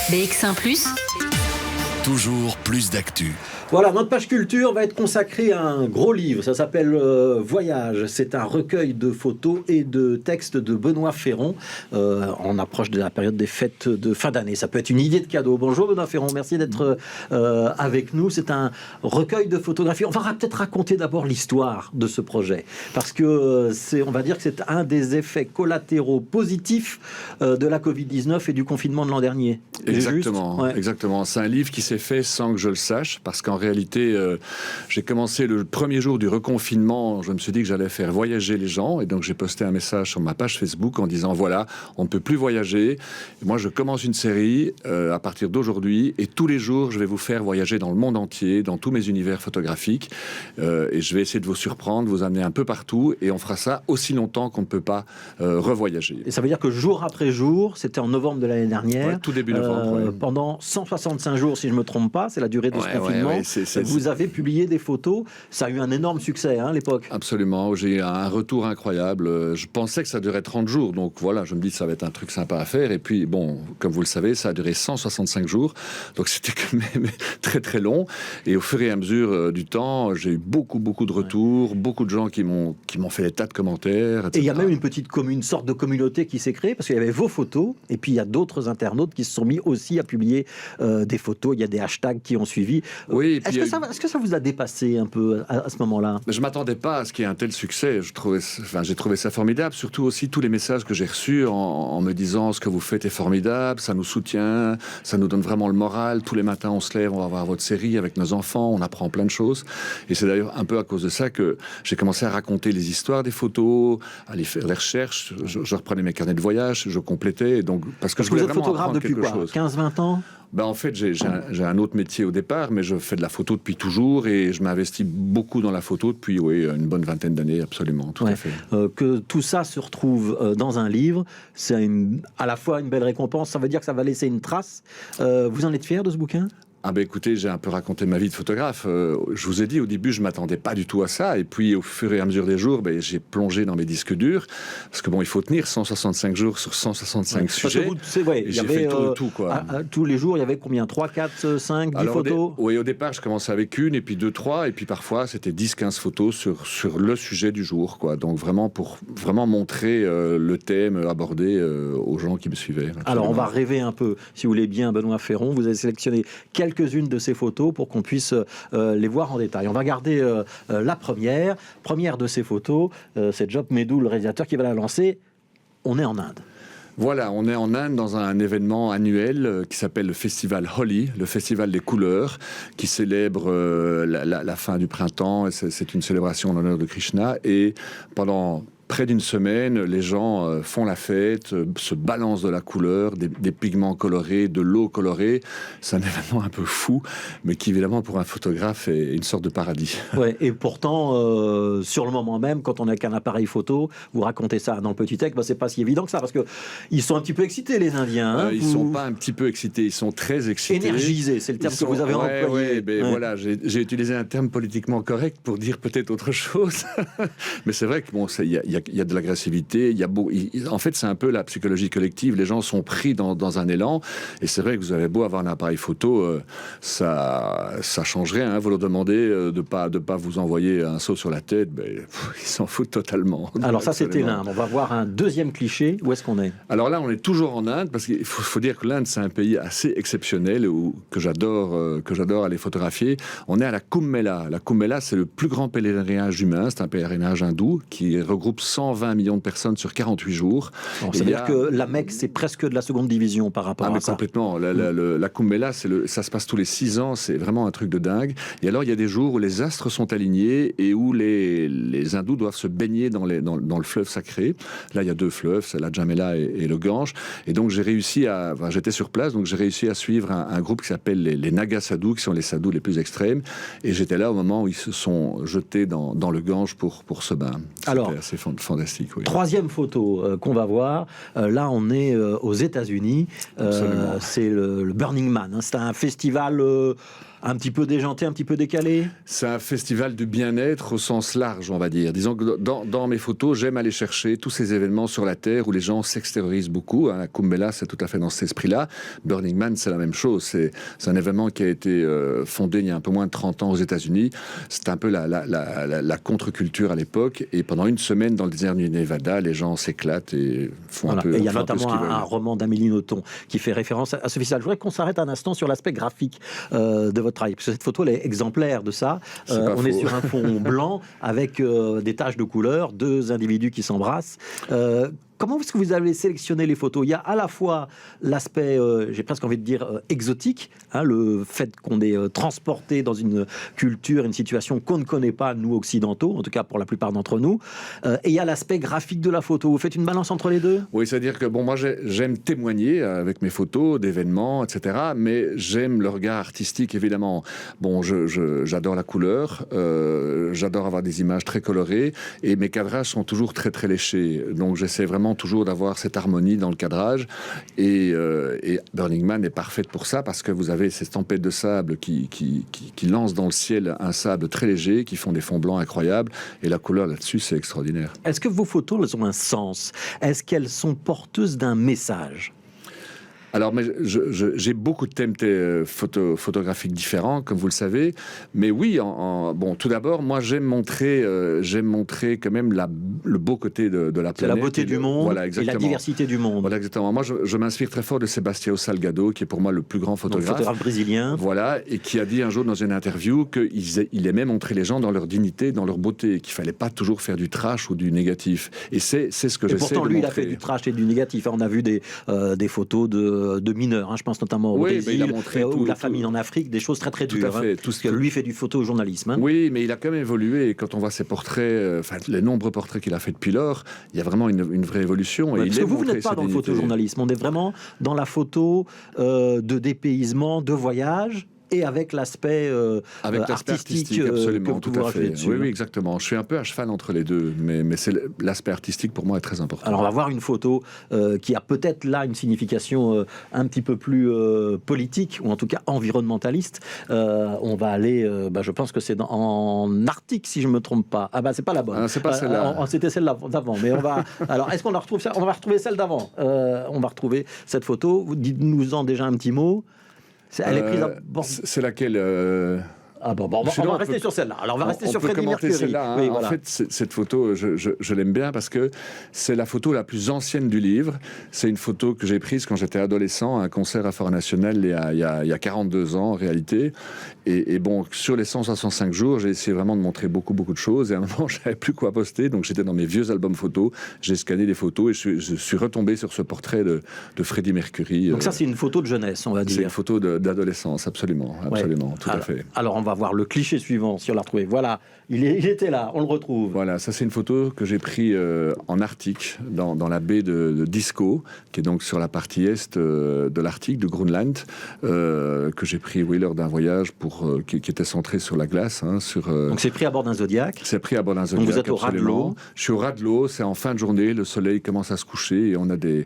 BX1 +, toujours plus d'actu. Voilà, notre page culture va être consacrée à un gros livre. Ça s'appelle Voyage. C'est un recueil de photos et de textes de Benoît Ferron. On approche de la période des fêtes de fin d'année. Ça peut être une idée de cadeau. Bonjour Benoît Ferron, merci d'être avec nous. C'est un recueil de photographies. On va peut-être raconter d'abord l'histoire de ce projet. Parce que on va dire que c'est un des effets collatéraux positifs de la Covid-19 et du confinement de l'an dernier. Exactement, ouais. Exactement. C'est un livre qui s'est fait sans que je le sache, parce qu'en réalité, j'ai commencé le premier jour du reconfinement, je me suis dit que j'allais faire voyager les gens, et donc j'ai posté un message sur ma page Facebook en disant, voilà, on ne peut plus voyager. Et moi, je commence une série à partir d'aujourd'hui, et tous les jours, je vais vous faire voyager dans le monde entier, dans tous mes univers photographiques, et je vais essayer de vous surprendre, vous amener un peu partout, et on fera ça aussi longtemps qu'on ne peut pas revoyager. Et ça veut dire que jour après jour, c'était en novembre de l'année dernière, ouais, tout début novembre, pendant 165 jours, si je ne me trompe pas, c'est la durée de ce confinement. Vous avez publié des photos, ça a eu un énorme succès à l'époque. Absolument, j'ai eu un retour incroyable. Je pensais que ça durait 30 jours, donc voilà, je me dis que ça va être un truc sympa à faire. Et puis, bon, comme vous le savez, ça a duré 165 jours, donc c'était quand même très très long. Et au fur et à mesure du temps, j'ai eu beaucoup de retours, beaucoup de gens qui m'ont fait des tas de commentaires, etc. Et il y a même une sorte de communauté qui s'est créée, parce qu'il y avait vos photos, et puis il y a d'autres internautes qui se sont mis aussi à publier des photos. Il y a des hashtags qui ont suivi. Oui, Est-ce que ça vous a dépassé un peu à ce moment-là? Je ne m'attendais pas à ce qu'il y ait un tel succès. J'ai trouvé ça formidable, surtout aussi tous les messages que j'ai reçus en me disant ce que vous faites est formidable, ça nous soutient, ça nous donne vraiment le moral. Tous les matins, on se lève, on va voir votre série avec nos enfants, on apprend plein de choses. Et c'est d'ailleurs un peu à cause de ça que j'ai commencé à raconter les histoires des photos, à aller faire les recherches. Je reprenais mes carnets de voyage, je complétais. Donc, parce que vous êtes photographe depuis quoi, 15-20 ans? En fait, j'ai un autre métier au départ, mais je fais de la photo depuis toujours et je m'investis beaucoup dans la photo depuis une bonne vingtaine d'années, absolument, tout à fait. Que tout ça se retrouve dans un livre, c'est à la fois une belle récompense, ça veut dire que ça va laisser une trace. Vous en êtes fier de ce bouquin ? Écoutez, j'ai un peu raconté ma vie de photographe. Je vous ai dit, au début, je ne m'attendais pas du tout à ça. Et puis, au fur et à mesure des jours, j'ai plongé dans mes disques durs. Parce que il faut tenir 165 jours sur 165 sujets. J'ai fait tout, quoi. Tous les jours, il y avait combien? 3, 4, 5, 10 photos? Oui, au départ, je commençais avec une, et puis 2, 3. Et puis, parfois, c'était 10, 15 photos sur le sujet du jour, quoi. Donc, vraiment, pour vraiment montrer le thème abordé aux gens qui me suivaient. Absolument. Alors, on va rêver un peu, si vous voulez bien, Benoît Ferron. Vous avez sélectionné quelques-unes de ces photos pour qu'on puisse les voir en détail. On va garder la première de ces photos. C'est Job Medou, le réalisateur, qui va la lancer. On est en Inde. Voilà, on est en Inde dans un événement annuel qui s'appelle le festival Holi, le festival des couleurs, qui célèbre la fin du printemps. C'est une célébration en l'honneur de Krishna. Et pendant près d'une semaine, les gens font la fête, se balancent de la couleur, des pigments colorés, de l'eau colorée. C'est un événement un peu fou, mais qui, évidemment, pour un photographe, est une sorte de paradis. Ouais, et pourtant, sur le moment même, quand on n'a qu'un appareil photo, vous racontez ça dans le petit texte, c'est pas si évident que ça, parce qu'ils sont un petit peu excités, les Indiens. Hein, ils sont pas un petit peu excités, ils sont très excités. Énergisés, c'est le terme que vous avez employé. Voilà, j'ai utilisé un terme politiquement correct pour dire peut-être autre chose. Mais c'est vrai que il y a de l'agressivité, en fait c'est un peu la psychologie collective, les gens sont pris dans un élan, et c'est vrai que vous avez beau avoir un appareil photo, ça change rien, hein. Vous leur demandez de pas vous envoyer un seau sur la tête, ils s'en foutent totalement. Alors ça c'était l'Inde, on va voir un deuxième cliché, où est-ce qu'on est? Alors là on est toujours en Inde, parce qu'il faut dire que l'Inde c'est un pays assez exceptionnel, que j'adore aller photographier. On est à la Kumbh Mela. La Kumbh Mela, c'est le plus grand pèlerinage humain, c'est un pèlerinage hindou qui regroupe 120 millions de personnes sur 48 jours. Ça veut dire que la Mecque, c'est presque de la seconde division par rapport à ça. Complètement. La Kumbh Mela, ça se passe tous les 6 ans, c'est vraiment un truc de dingue. Et alors, il y a des jours où les astres sont alignés et où les hindous doivent se baigner dans le fleuve sacré. Là, il y a 2 fleuves, c'est la Jamela et le Gange. Et donc, j'étais sur place, donc j'ai réussi à suivre un groupe qui s'appelle les Naga Sadhus, qui sont les sadhus les plus extrêmes. Et j'étais là au moment où ils se sont jetés dans le Gange pour se baigner. Alors, c'était assez fantastique. Oui. Troisième photo qu'on va voir. Là, on est aux États-Unis. C'est le Burning Man. Hein. C'est un festival Un petit peu déjanté, un petit peu décalé? C'est un festival du bien-être au sens large, on va dire. Disons que dans mes photos, j'aime aller chercher tous ces événements sur la Terre où les gens s'extériorisent beaucoup. Hein. Kumbela, c'est tout à fait dans cet esprit-là. Burning Man, c'est la même chose. C'est un événement qui a été fondé il y a un peu moins de 30 ans aux États-Unis. C'était un peu la contre-culture à l'époque. Et pendant une semaine, dans le désert du Nevada, les gens s'éclatent et font un peu. Et il y a notamment un roman d'Amélie Nothomb qui fait référence à ce festival. Je voudrais qu'on s'arrête un instant sur l'aspect graphique de votre travail, parce que cette photo elle est exemplaire de ça. On est sur un fond blanc avec des taches de couleur, deux individus qui s'embrassent. Comment est-ce que vous avez sélectionné les photos? Il y a à la fois l'aspect, j'ai presque envie de dire, exotique, hein, le fait qu'on est transporté dans une culture, une situation qu'on ne connaît pas, nous occidentaux, en tout cas pour la plupart d'entre nous, et il y a l'aspect graphique de la photo. Vous faites une balance entre les deux? Oui, c'est-à-dire que moi j'aime témoigner avec mes photos d'événements, etc., mais j'aime le regard artistique, évidemment. Bon, j'adore la couleur, j'adore avoir des images très colorées, et mes cadrages sont toujours très très léchés, donc j'essaie vraiment toujours d'avoir cette harmonie dans le cadrage, et Burning Man est parfaite pour ça, parce que vous avez ces tempêtes de sable qui lancent dans le ciel un sable très léger, qui font des fonds blancs incroyables, et la couleur là-dessus, c'est extraordinaire. Est-ce que vos photos, elles ont un sens? Est-ce qu'elles sont porteuses d'un message? Alors, mais j'ai beaucoup de thèmes photographiques différents, comme vous le savez. Mais oui, bon, tout d'abord, moi, j'aime montrer quand même le beau côté de la planète. C'est la beauté du monde, voilà, et la diversité du monde. Voilà, exactement. Moi, je m'inspire très fort de Sebastião Salgado, qui est pour moi le plus grand photographe. Donc, photographe brésilien. Voilà, et qui a dit un jour dans une interview qu'il aimait montrer les gens dans leur dignité, dans leur beauté, qu'il fallait pas toujours faire du trash ou du négatif. Et c'est ce que j'essaie de montrer. Et pourtant, lui, il a fait du trash et du négatif. On a vu des photos de mineurs, hein, je pense notamment au Brésil, ou la famine en Afrique, des choses très très dures. Tout à fait. Tout ce que lui fait du photojournalisme. Hein. Oui, mais il a quand même évolué. Et quand on voit ses portraits, les nombreux portraits qu'il a fait depuis lors, il y a vraiment une vraie évolution. Ouais, parce que vous n'êtes pas dans le photojournalisme, on est vraiment dans la photo de dépaysement, de voyage. Et avec l'aspect artistique absolument, que tout à fait. dessus. Oui, exactement. Je suis un peu à cheval entre les deux, mais l'aspect artistique pour moi est très important. Alors on va voir une photo qui a peut-être là une signification un petit peu plus politique, ou en tout cas environnementaliste. On va aller, je pense que c'est en Arctique, si je me trompe pas. Ah c'est pas la bonne. C'est pas celle-là. C'était celle d'avant, mais on va. Alors est-ce qu'on la retrouve ça? On va retrouver celle d'avant. On va retrouver cette photo. Dites-nous-en déjà un petit mot. Elle est prise c'est laquelle on va rester sur celle-là. Alors on va rester sur Freddie Mercury. Celle-là, hein. Oui, voilà. En fait, cette photo, je l'aime bien parce que c'est la photo la plus ancienne du livre. C'est une photo que j'ai prise quand j'étais adolescent à un concert à Fort National il y a 42 ans en réalité. Et bon, sur les 165 jours, j'ai essayé vraiment de montrer beaucoup de choses. Et à un moment, je n'avais plus quoi poster, donc j'étais dans mes vieux albums photos. J'ai scanné des photos et je suis retombé sur ce portrait de Freddie Mercury. Donc ça, c'est une photo de jeunesse, on va dire. C'est une photo d'adolescence, absolument, tout à fait. Alors on va voir le cliché suivant, si on l'a retrouvé. Voilà, il était là, on le retrouve. Voilà, ça c'est une photo que j'ai prise en Arctique, dans la baie de Disco, qui est donc sur la partie est de l'Arctique, de Groenland, que j'ai pris lors d'un voyage qui était centré sur la glace. Hein, donc c'est pris à bord d'un Zodiac. C'est pris à bord d'un Zodiac. Donc vous êtes au ras de l'eau. Je suis au ras de l'eau, c'est en fin de journée, le soleil commence à se coucher et on a des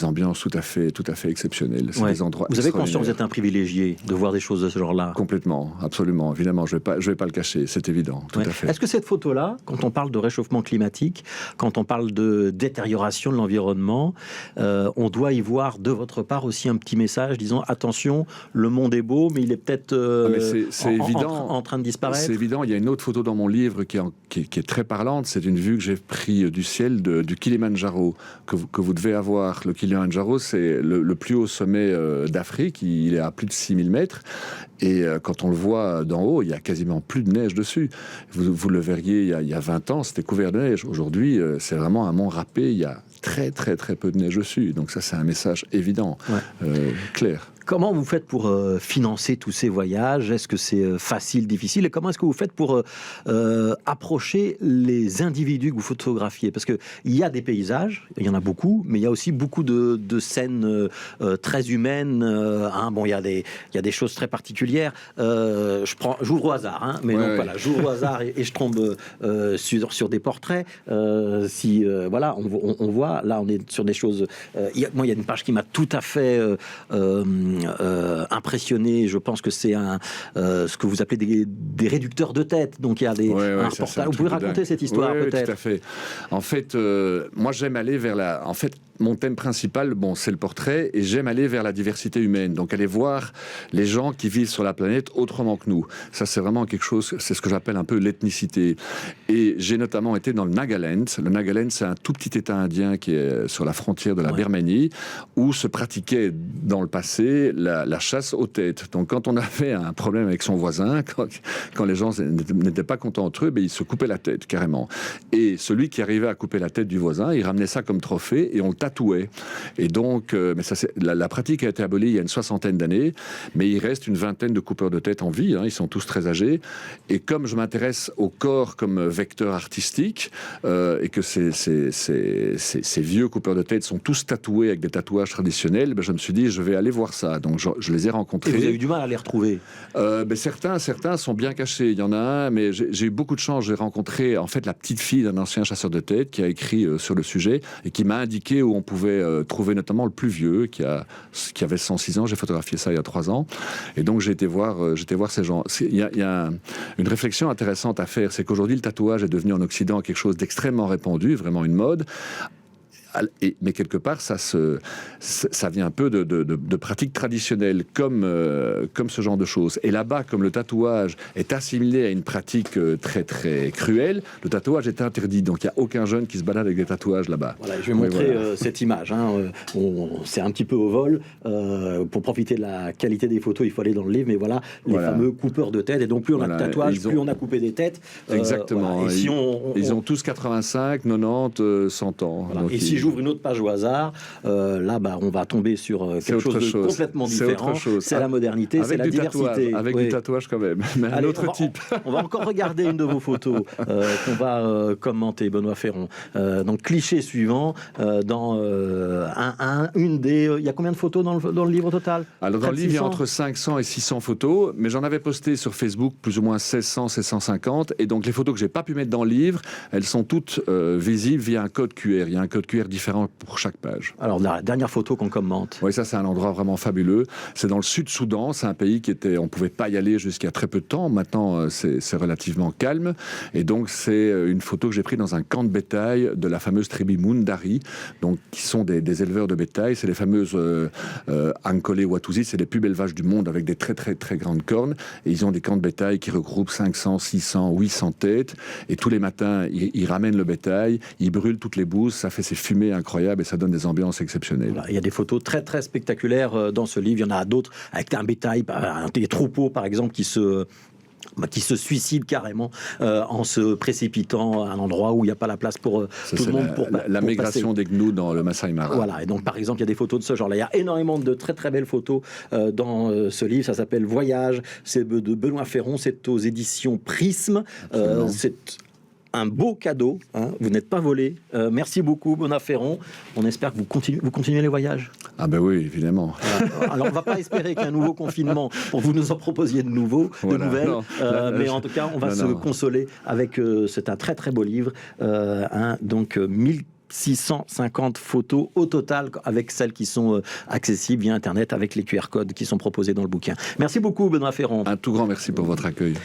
ambiances tout à fait exceptionnelles. C'est des endroits vous avez conscience que vous êtes un privilégié de voir des choses de ce genre-là? Complètement, absolument. Évidemment, je vais pas le cacher, c'est évident, tout à fait. Est-ce que cette photo-là, quand on parle de réchauffement climatique, quand on parle de détérioration de l'environnement, on doit y voir de votre part aussi un petit message disant attention, le monde est beau, mais il est peut-être en train de disparaître? C'est évident. Il y a une autre photo dans mon livre qui est très parlante. C'est une vue que j'ai prise du ciel du Kilimandjaro que vous devez avoir. Le Kilimandjaro, c'est le plus haut sommet d'Afrique. Il est à plus de 6000 mètres. Et quand on le voit d'en haut, il y a quasiment plus de neige dessus. Vous le verriez il y a 20 ans, c'était couvert de neige. Aujourd'hui, c'est vraiment un mont râpé. Il y a très peu de neige dessus. Donc ça, c'est un message évident, clair. Comment vous faites pour financer tous ces voyages? Est-ce que c'est facile, difficile? Et comment est-ce que vous faites pour approcher les individus que vous photographiez? Parce qu'il y a des paysages, il y en a beaucoup, mais il y a aussi beaucoup de scènes très humaines. Il y a des choses très particulières. J'ouvre au hasard, hein, mais voilà, j'ouvre au hasard et je tombe sur des portraits. On voit ça. Là, on est sur des choses... moi, il y a une page qui m'a tout à fait impressionné. Je pense que c'est ce que vous appelez des réducteurs de tête. Donc, il y a un reportage. Vous pouvez raconter cette histoire, peut-être? Oui, tout à fait. En fait, moi, j'aime aller vers la... En fait, mon thème principal, c'est le portrait, et j'aime aller vers la diversité humaine. Donc, aller voir les gens qui vivent sur la planète autrement que nous. Ça, c'est vraiment quelque chose, c'est ce que j'appelle un peu l'ethnicité. Et j'ai notamment été dans le Nagaland. Le Nagaland, c'est un tout petit état indien qui est sur la frontière de la Birmanie, où se pratiquait dans le passé la chasse aux têtes. Donc, quand on avait un problème avec son voisin, quand les gens n'étaient pas contents entre eux, ils se coupaient la tête, carrément. Et celui qui arrivait à couper la tête du voisin, il ramenait ça comme trophée, et on le tatouait. Et donc, mais ça, la pratique a été abolie il y a une 60aine d'années, mais il reste une 20aine de coupeurs de tête en vie, ils sont tous très âgés. Et comme je m'intéresse au corps comme vecteur artistique, et que ces vieux coupeurs de tête sont tous tatoués avec des tatouages traditionnels, je me suis dit, je vais aller voir ça. Donc, je les ai rencontrés. Et vous avez eu du mal à les retrouver? Certains sont bien cachés. Il y en a un, mais j'ai eu beaucoup de chance. J'ai rencontré, en fait, la petite fille d'un ancien chasseur de tête qui a écrit sur le sujet et qui m'a indiqué où on pouvait trouver notamment le plus vieux, qui avait 106 ans. J'ai photographié ça il y a 3 ans. Et donc, j'étais voir ces gens. Il y a une réflexion intéressante à faire. C'est qu'aujourd'hui, le tatouage est devenu en Occident quelque chose d'extrêmement répandu, vraiment une mode. Mais quelque part, ça vient un peu de pratiques traditionnelles, comme ce genre de choses. Et là-bas, comme le tatouage est assimilé à une pratique très, très cruelle, le tatouage est interdit. Donc, il n'y a aucun jeune qui se balade avec des tatouages là-bas. Voilà, je vais montrer cette image. C'est un petit peu au vol. Pour profiter de la qualité des photos, il faut aller dans le livre. Mais voilà, les fameux coupeurs de tête. Et donc, plus on a de tatouages, plus on a coupé des têtes. Exactement. Et ils ont tous 85, 90, 100 ans. Voilà. Donc, et si j'ouvre une autre page au hasard, là, on va tomber sur quelque chose de complètement différent. C'est la modernité, c'est la diversité. Avec du tatouage quand même, mais un autre type. On va encore regarder une de vos photos qu'on va commenter, Benoît Ferron. Donc, cliché suivant, dans une des... Il y a combien de photos dans le livre au total? Alors, dans le livre, il y a entre 500 et 600 photos, mais j'en avais posté sur Facebook plus ou moins 1600, 1650, et donc les photos que j'ai pas pu mettre dans le livre, elles sont toutes visibles via un code QR. Il y a un code QR différent pour chaque page. Alors, la dernière photo qu'on commente. Oui, ça, c'est un endroit vraiment fabuleux. C'est dans le Sud-Soudan. C'est un pays on pouvait pas y aller jusqu'à très peu de temps. Maintenant, c'est relativement calme. Et donc, c'est une photo que j'ai prise dans un camp de bétail de la fameuse tribu Mundari, donc, qui sont des éleveurs de bétail. C'est les fameuses Ankole Watusi. C'est les plus belles vaches du monde avec des très, très, très grandes cornes. Et ils ont des camps de bétail qui regroupent 500, 600, 800 têtes. Et tous les matins, ils ramènent le bétail, ils brûlent toutes les bouses. Ça fait ces fumées incroyables et ça donne des ambiances exceptionnelles. Voilà, il y a des photos très très spectaculaires dans ce livre. Il y en a d'autres avec un bétail, des troupeaux par exemple qui se suicident carrément en se précipitant à un endroit où il n'y a pas la place pour tout le monde. La migration des gnous dans le Masai Mara. Voilà, et donc par exemple, il y a des photos de ce genre-là. Il y a énormément de très très belles photos dans ce livre. Ça s'appelle Voyage. C'est de Benoît Ferron. C'est aux éditions Prisme. C'est un beau cadeau, vous n'êtes pas volé. Merci beaucoup, Benoît Ferron. On espère que vous continuez les voyages. Ah ben oui, évidemment. Alors, on ne va pas espérer qu'un nouveau confinement, pour que vous nous en proposiez de nouvelles. Mais en tout cas, on va se consoler avec... c'est un très très beau livre. Donc, 1650 photos au total, avec celles qui sont accessibles via Internet, avec les QR codes qui sont proposés dans le bouquin. Merci beaucoup, Benoît Ferron. Un tout grand merci pour votre accueil.